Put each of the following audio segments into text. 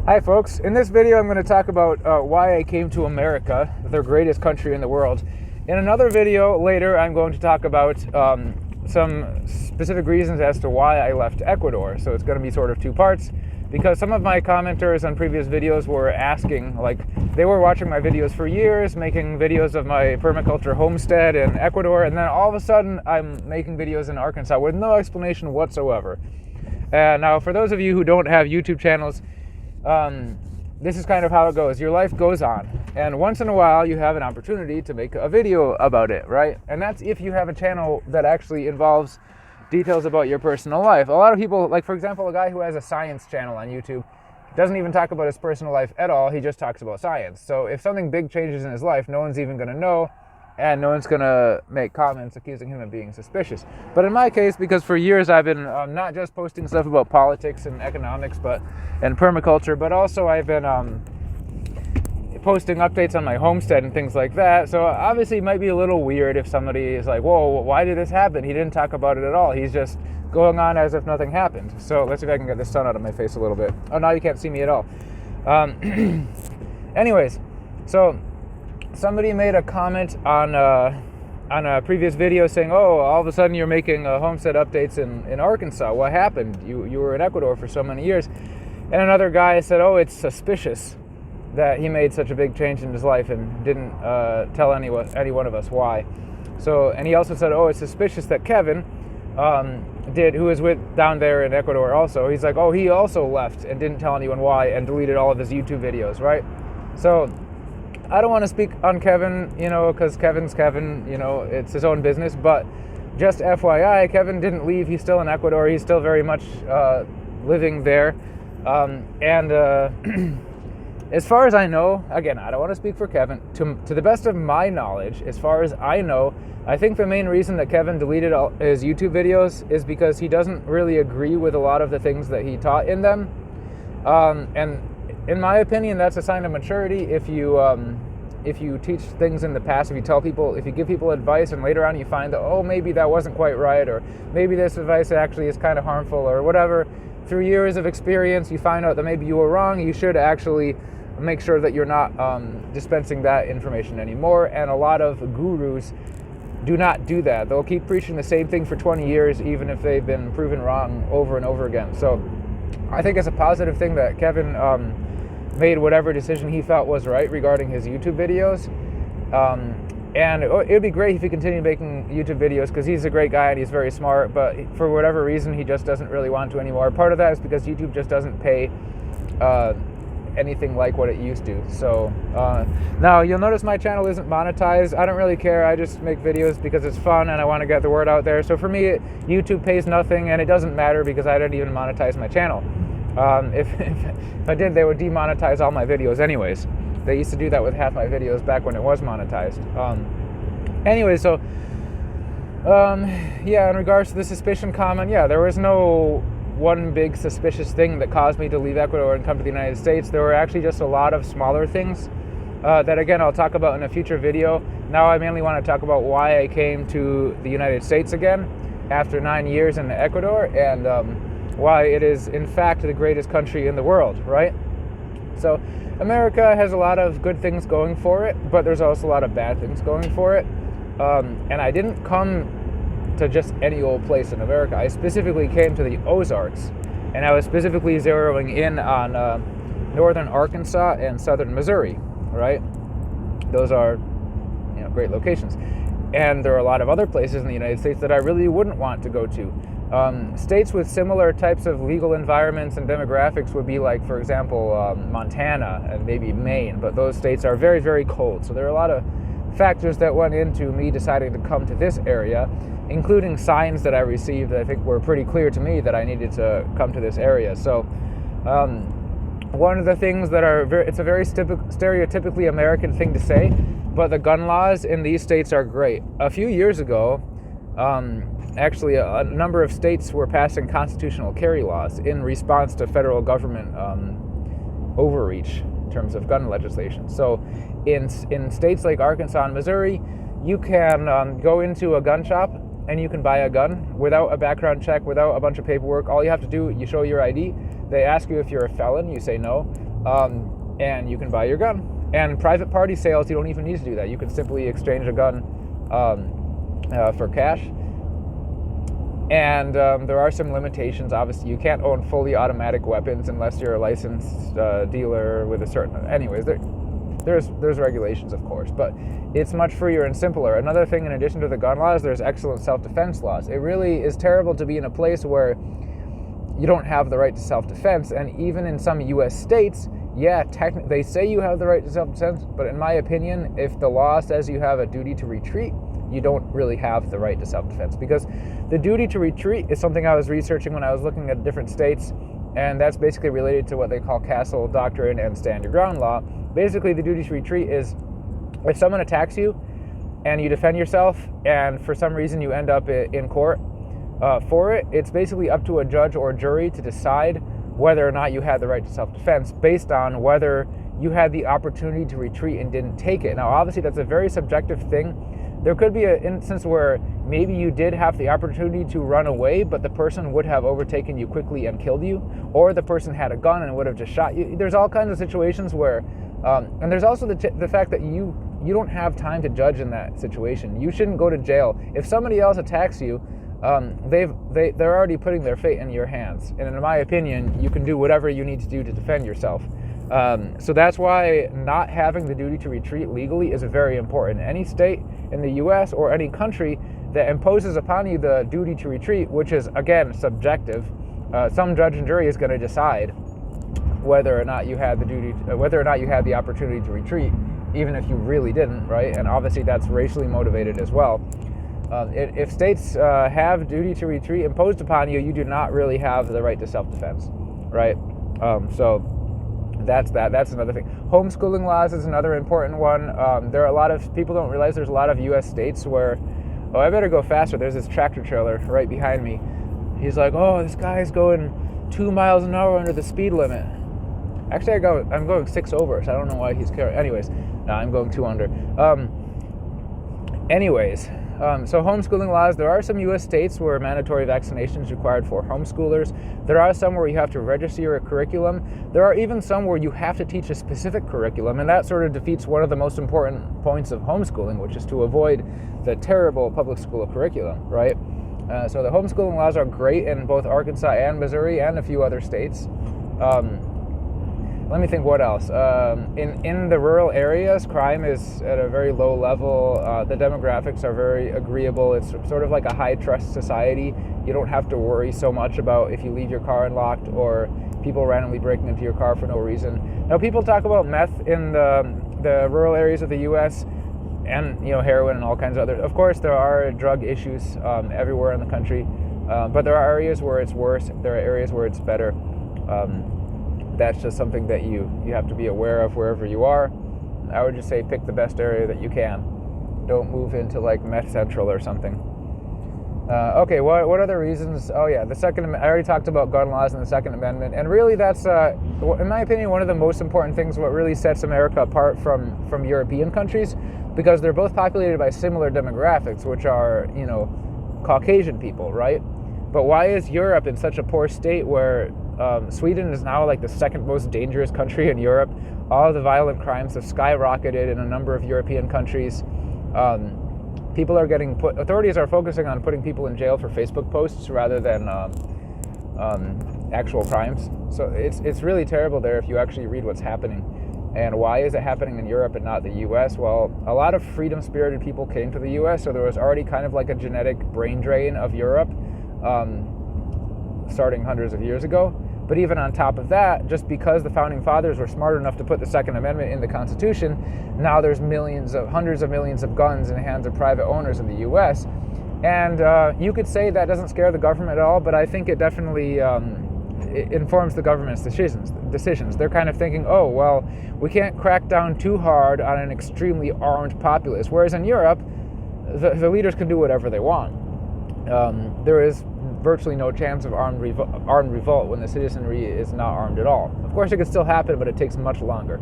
Hi folks, in this video I'm going to talk about why I came to America, the greatest country in the world. In another video later I'm going to talk about some specific reasons as to why I left Ecuador. So it's going to be sort of two parts, because some of my commenters on previous videos were asking, like, they were watching my videos for years, making videos of my permaculture homestead in Ecuador, and then all of a sudden I'm making videos in Arkansas with no explanation whatsoever. Now for those of you who don't have YouTube channels, this is kind of how it goes. Your life goes on, and once in a while you have an opportunity to make a video about it, right? And that's if you have a channel that actually involves details about your personal life. A lot of people, like for example, a guy who has a science channel on YouTube doesn't even talk about his personal life at all. He just talks about science. So if something big changes in his life, no one's even going to know, and no one's going to make comments accusing him of being suspicious. But in my case, because for years I've been not just posting stuff about politics and economics and permaculture, but also I've been posting updates on my homestead and things like that. So obviously it might be a little weird if somebody is like, whoa, why did this happen? He didn't talk about it at all. He's just going on as if nothing happened. So let's see if I can get the sun out of my face a little bit. Oh, now you can't see me at all. Anyways, so somebody made a comment on a previous video saying, oh, all of a sudden you're making homestead updates in Arkansas. What happened? You were in Ecuador for so many years. And another guy said, oh, it's suspicious that he made such a big change in his life and didn't tell any one of us why. So, and he also said, oh, it's suspicious that Kevin who was with down there in Ecuador also. He's like, oh, he also left and didn't tell anyone why and deleted all of his YouTube videos, right? So I don't want to speak on Kevin, because Kevin's Kevin, it's his own business. But just FYI, Kevin didn't leave. He's still in Ecuador. He's still very much living there. As far as I know, again, I don't want to speak for Kevin. To the best of my knowledge, as far as I know, I think the main reason that Kevin deleted all his YouTube videos is because he doesn't really agree with a lot of the things that he taught in them. And in my opinion, that's a sign of maturity. If you teach things in the past, if you give people advice and later on you find that, oh, maybe that wasn't quite right, or maybe this advice actually is kind of harmful or whatever, through years of experience you find out that maybe you were wrong, you should actually make sure that you're not dispensing that information anymore. And a lot of gurus do not do that. They'll keep preaching the same thing for 20 years, even if they've been proven wrong over and over again. So I think it's a positive thing that Kevin made whatever decision he felt was right regarding his YouTube videos. And it would be great if he continued making YouTube videos, because he's a great guy and he's very smart, but for whatever reason he just doesn't really want to anymore. Part of that is because YouTube just doesn't pay anything like what it used to. So now you'll notice my channel isn't monetized. I don't really care. I just make videos because it's fun and I want to get the word out there. So for me, YouTube pays nothing, and it doesn't matter because I didn't even monetize my channel. If I did, they would demonetize all my videos anyways. They used to do that with half my videos back when it was monetized. Anyway, so in regards to the suspicion comment, there was no one big suspicious thing that caused me to leave Ecuador and come to the United States. There were actually just a lot of smaller things that, again, I'll talk about in a future video. Now I mainly want to talk about why I came to the United States again after 9 years in Ecuador, and why it is in fact the greatest country in the world, right? So America has a lot of good things going for it, but there's also a lot of bad things going for it. And I didn't come to just any old place in America. I specifically came to the Ozarks, and I was specifically zeroing in on northern Arkansas and southern Missouri, right? Those are great locations. And there are a lot of other places in the United States that I really wouldn't want to go to. States with similar types of legal environments and demographics would be like, for example, Montana and maybe Maine, but those states are very, very cold. So there are a lot of factors that went into me deciding to come to this area, including signs that I received that I think were pretty clear to me that I needed to come to this area. So one of the things that it's a very stereotypically American thing to say, but the gun laws in these states are great. A few years ago, actually a number of states were passing constitutional carry laws in response to federal government overreach in terms of gun legislation. So in states like Arkansas and Missouri, you can go into a gun shop and you can buy a gun without a background check, without a bunch of paperwork. All you have to do, you show your ID. They ask you if you're a felon, you say no. and you can buy your gun. And private party sales, you don't even need to do that. You can simply exchange a gun for cash. And there are some limitations. Obviously, you can't own fully automatic weapons unless you're a licensed dealer with a certain... Anyways, there's regulations, of course, but it's much freer and simpler. Another thing, in addition to the gun laws, there's excellent self-defense laws. It really is terrible to be in a place where you don't have the right to self-defense. And even in some U.S. states, yeah, they say you have the right to self-defense, but in my opinion, if the law says you have a duty to retreat, you don't really have the right to self-defense, because the duty to retreat is something I was researching when I was looking at different states, and that's basically related to what they call castle doctrine and stand your ground law. Basically, the duty to retreat is if someone attacks you and you defend yourself, and for some reason you end up in court for it, it's basically up to a judge or jury to decide whether or not you had the right to self-defense based on whether you had the opportunity to retreat and didn't take it. Now, obviously, that's a very subjective thing. There could be an instance where maybe you did have the opportunity to run away, but the person would have overtaken you quickly and killed you, or the person had a gun and would have just shot you. There's all kinds of situations where, and there's also the fact that you don't have time to judge in that situation. You shouldn't go to jail. If somebody else attacks you, they're already putting their fate in your hands. And in my opinion, you can do whatever you need to do to defend yourself. So that's why not having the duty to retreat legally is very important. Any state in the U.S. or any country that imposes upon you the duty to retreat, which is, again, subjective, some judge and jury is going to decide whether or not you had whether or not you had the opportunity to retreat, even if you really didn't, right? And obviously that's racially motivated as well. If states have duty to retreat imposed upon you, you do not really have the right to self-defense, right? So that's that. That's another thing. Homeschooling laws is another important one. There are a lot of people don't realize there's a lot of U.S. states where, oh, I better go faster. There's this tractor trailer right behind me. He's like, oh, this guy's going 2 miles an hour under the speed limit. Actually, I'm going 6 over, so I don't know why he's carrying. Anyways, no, I'm going 2 under. So homeschooling laws, there are some U.S. states where mandatory vaccination is required for homeschoolers. There are some where you have to register your curriculum. There are even some where you have to teach a specific curriculum, and that sort of defeats one of the most important points of homeschooling, which is to avoid the terrible public school curriculum, right? So the homeschooling laws are great in both Arkansas and Missouri and a few other states. Let me think what else. In the rural areas, crime is at a very low level. The demographics are very agreeable. It's sort of like a high-trust society. You don't have to worry so much about if you leave your car unlocked or people randomly breaking into your car for no reason. Now, people talk about meth in the rural areas of the U.S. and, heroin and all kinds of other. Of course, there are drug issues everywhere in the country, but there are areas where it's worse. There are areas where it's better. That's just something that you have to be aware of wherever you are. I would just say pick the best area that you can. Don't move into like Meth Central or something. Okay, what other reasons? Oh yeah, the Second Amendment. I already talked about gun laws and the Second Amendment, and really that's, in my opinion, one of the most important things, what really sets America apart from European countries, because they're both populated by similar demographics, which are, Caucasian people, right? But why is Europe in such a poor state where Sweden is now like the second most dangerous country in Europe? All of the violent crimes have skyrocketed in a number of European countries. People are authorities are focusing on putting people in jail for Facebook posts rather than actual crimes. So it's really terrible there if you actually read what's happening. And why is it happening in Europe and not the U.S.? Well, a lot of freedom-spirited people came to the U.S., so there was already kind of like a genetic brain drain of Europe starting hundreds of years ago. But even on top of that, just because the Founding Fathers were smart enough to put the Second Amendment in the Constitution, now there's hundreds of millions of guns in the hands of private owners in the U.S. And you could say that doesn't scare the government at all, but I think it definitely it informs the government's decisions. They're kind of thinking, oh, well, we can't crack down too hard on an extremely armed populace. Whereas in Europe, the leaders can do whatever they want. There is virtually no chance of armed revolt when the citizenry is not armed at all. Of course, it could still happen, but it takes much longer.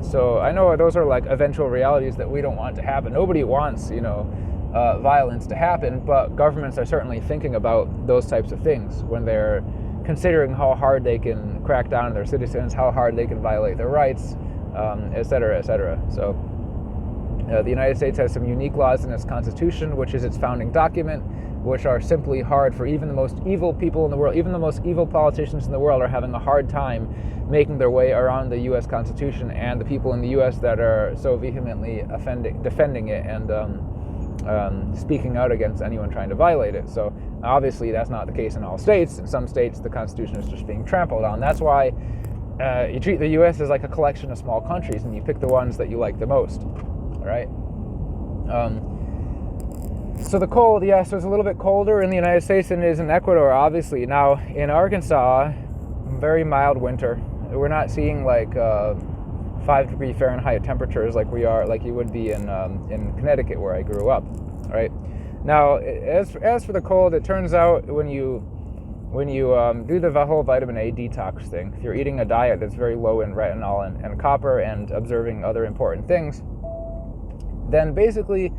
So I know those are like eventual realities that we don't want to happen. Nobody wants, violence to happen, but governments are certainly thinking about those types of things when they're considering how hard they can crack down on their citizens, how hard they can violate their rights, et cetera, et cetera. So the United States has some unique laws in its Constitution, which is its founding document, which are simply hard for even the most evil people in the world. Even the most evil politicians in the world are having a hard time making their way around the U.S. Constitution and the people in the U.S. that are so vehemently defending it and speaking out against anyone trying to violate it. So obviously that's not the case in all states. In some states, the Constitution is just being trampled on. That's why you treat the U.S. as like a collection of small countries, and you pick the ones that you like the most. All right. So the cold, yes, it's a little bit colder in the United States than it is in Ecuador, obviously. Now, in Arkansas, very mild winter. We're not seeing like 5-degree Fahrenheit temperatures like you would be in Connecticut, where I grew up. Right. Now, as for the cold, it turns out when you do the whole vitamin A detox thing, if you're eating a diet that's very low in retinol and copper and observing other important things, then basically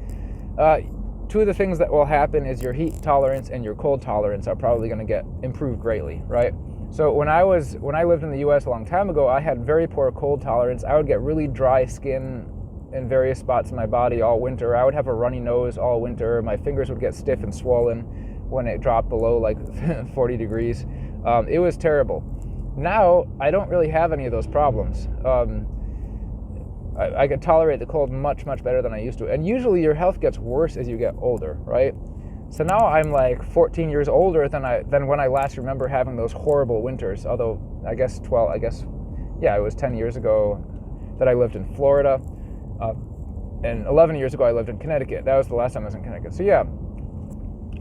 two of the things that will happen is your heat tolerance and your cold tolerance are probably going to get improved greatly, right? So when I lived in the U.S. a long time ago, I had very poor cold tolerance. I would get really dry skin in various spots in my body all winter. I would have a runny nose all winter. My fingers would get stiff and swollen when it dropped below like 40 degrees. It was terrible. Now, I don't really have any of those problems. I can tolerate the cold much, much better than I used to. And usually your health gets worse as you get older, right? So now I'm like 14 years older than when I last remember having those horrible winters. Although it was 10 years ago that I lived in Florida. And 11 years ago I lived in Connecticut. That was the last time I was in Connecticut. So yeah,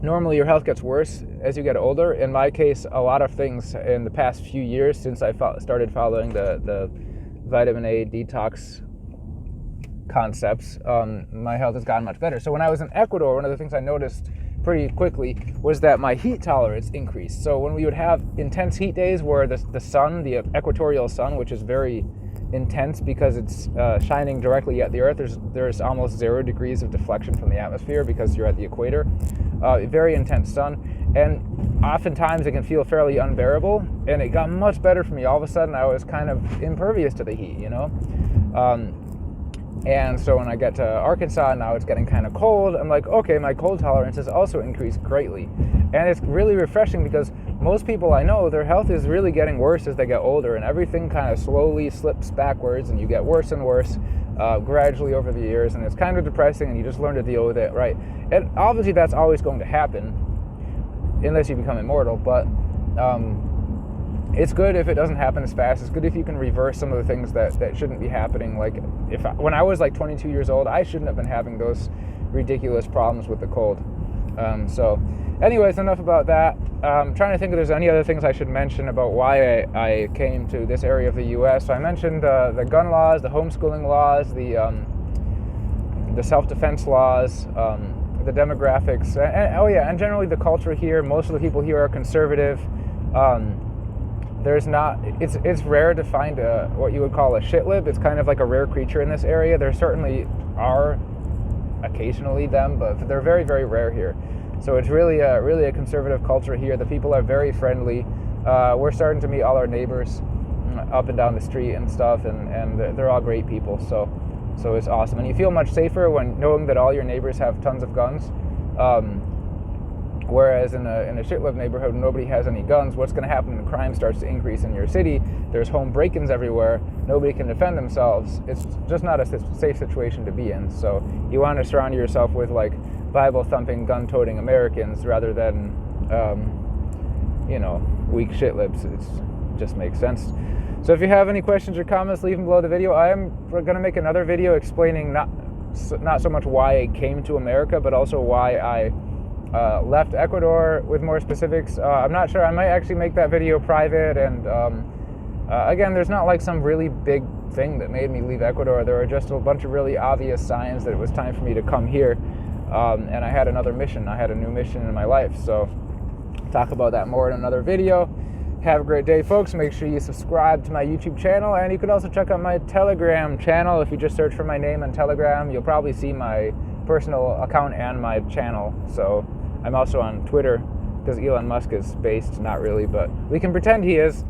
normally your health gets worse as you get older. In my case, a lot of things in the past few years since I started following the vitamin A detox concepts, my health has gotten much better. So when I was in Ecuador, one of the things I noticed pretty quickly was that my heat tolerance increased. So when we would have intense heat days where the sun, the equatorial sun, which is very intense because it's shining directly at the earth, there's almost 0 degrees of deflection from the atmosphere because you're at the equator, very intense sun, and oftentimes it can feel fairly unbearable, and it got much better for me. All of a sudden I was kind of impervious to the heat, you know. And so when I get to Arkansas, now it's getting kind of cold, I'm like, okay, my cold tolerance has also increased greatly. And it's really refreshing because most people I know, their health is really getting worse as they get older, and everything kind of slowly slips backwards, and you get worse and worse gradually over the years, and it's kind of depressing, and you just learn to deal with it, right? And obviously that's always going to happen unless you become immortal, but it's good if it doesn't happen as fast. It's good if you can reverse some of the things that shouldn't be happening. Like when I was like 22 years old, I shouldn't have been having those ridiculous problems with the cold. So anyways, enough about that. I'm trying to think if there's any other things I should mention about why I came to this area of the U.S. So I mentioned the gun laws, the homeschooling laws, the self-defense laws, the demographics, and generally the culture here. Most of the people here are conservative. It's rare to find what you would call a shitlib. It's kind of like a rare creature in this area. There certainly are occasionally them, but they're very, very rare here. So it's really a conservative culture here. The people are very friendly. We're starting to meet all our neighbors up and down the street and stuff, and they're all great people. So it's awesome. And you feel much safer when knowing that all your neighbors have tons of guns. Whereas in a shitlib neighborhood, nobody has any guns. What's going to happen when crime starts to increase in your city? There's home break-ins everywhere. Nobody can defend themselves. It's just not a safe situation to be in. So you want to surround yourself with like Bible-thumping, gun-toting Americans rather than, weak shitlibs. It just makes sense. So if you have any questions or comments, leave them below the video. I am going to make another video explaining not so much why I came to America, but also why I left Ecuador with more specifics. I'm not sure. I might actually make that video private. And again, there's not like some really big thing that made me leave Ecuador. There are just a bunch of really obvious signs that it was time for me to come here. And I had another mission. I had a new mission in my life. So talk about that more in another video. Have a great day, folks. Make sure you subscribe to my YouTube channel, and you can also check out my Telegram channel. If you just search for my name on Telegram, you'll probably see my personal account and my channel. So I'm also on Twitter, because Elon Musk is based, not really, but we can pretend he is.